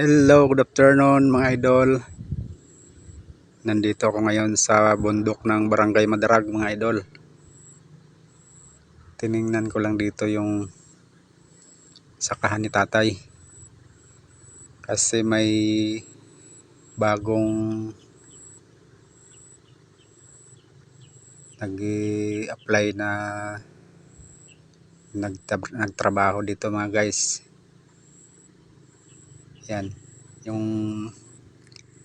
Hello, good afternoon mga idol. Nandito ako ngayon sa bundok ng Barangay Madarag mga idol. Tiningnan ko lang dito yung sakahan ni tatay. Kasi may bagong nag-apply na nagtrabaho dito mga guys. Yan, yung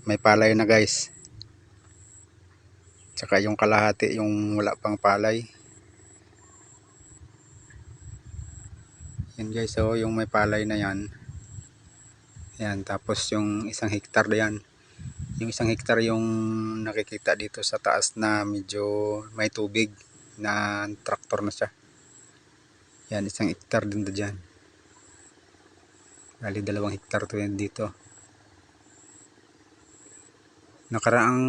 may palay na guys. Tsaka yung kalahati yung wala pang palay. Yan guys, so yung may palay na yan. Yan, tapos yung isang hektar na yan. Yung isang hektar yung nakikita dito sa taas na medyo may tubig na traktor na siya. Yan, isang hektar din dyan. Bali 2 hektar to yan dito. Nakaraang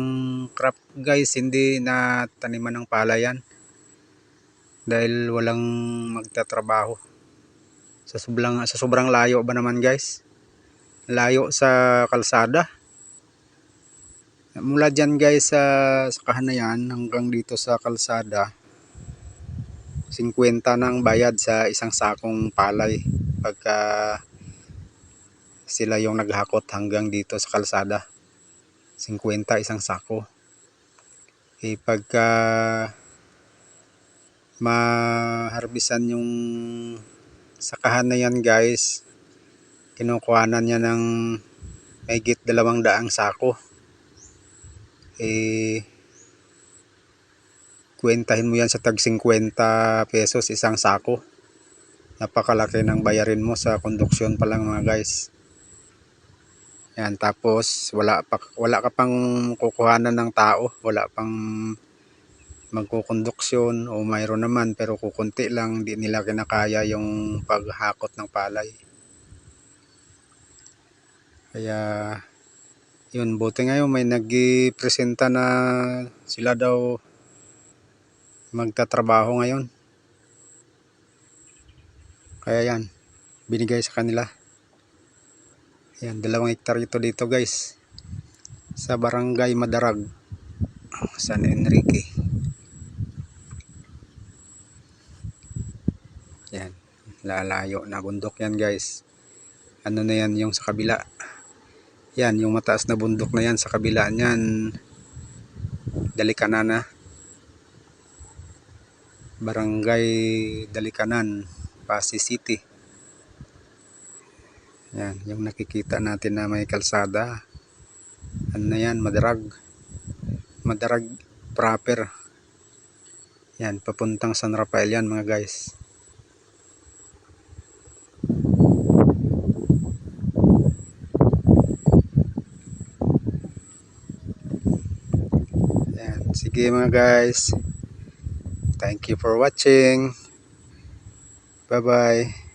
crop guys, hindi na taniman ng palay yan. Dahil walang magtatrabaho. Sa sobrang layo ba naman guys? Layo sa kalsada. Mula dyan guys sa sakahan na yan hanggang dito sa kalsada, 50 ng bayad sa isang sakong palay pagka sila yung naghakot hanggang dito sa kalsada. 50 isang sako. Pagka maharbisan yung sakahan na yan guys, kinukuhanan niya ng mahigit 200 sako. Kwentahin mo yan sa tag 50 pesos isang sako. Napakalaki ng bayarin mo sa konduksyon pa lang mga guys. Yan, tapos wala ka pang kukuhanan ng tao, wala pang magkukonduksyon, o mayroon naman pero kukunti lang, di nila kinakaya yung paghakot ng palay. Kaya yun, buti ngayon may nag-presenta na sila daw magtatrabaho ngayon. Kaya yan, binigay sa kanila. Yan, 2 hektar ito dito guys, sa Barangay Madarag, San Enrique. Yan, lalayo na bundok yan guys. Ano na yan yung sa kabila. Yan, yung mataas na bundok na yan sa kabila niyan, Dalikanan na. Barangay Dalikanan, Pasig City. Yan, yung nakikita natin na may kalsada. Ano na yan, Madarag. Madarag proper. Yan, papuntang San Rafael yan mga guys. Yan, sige mga guys. Thank you for watching. Bye bye.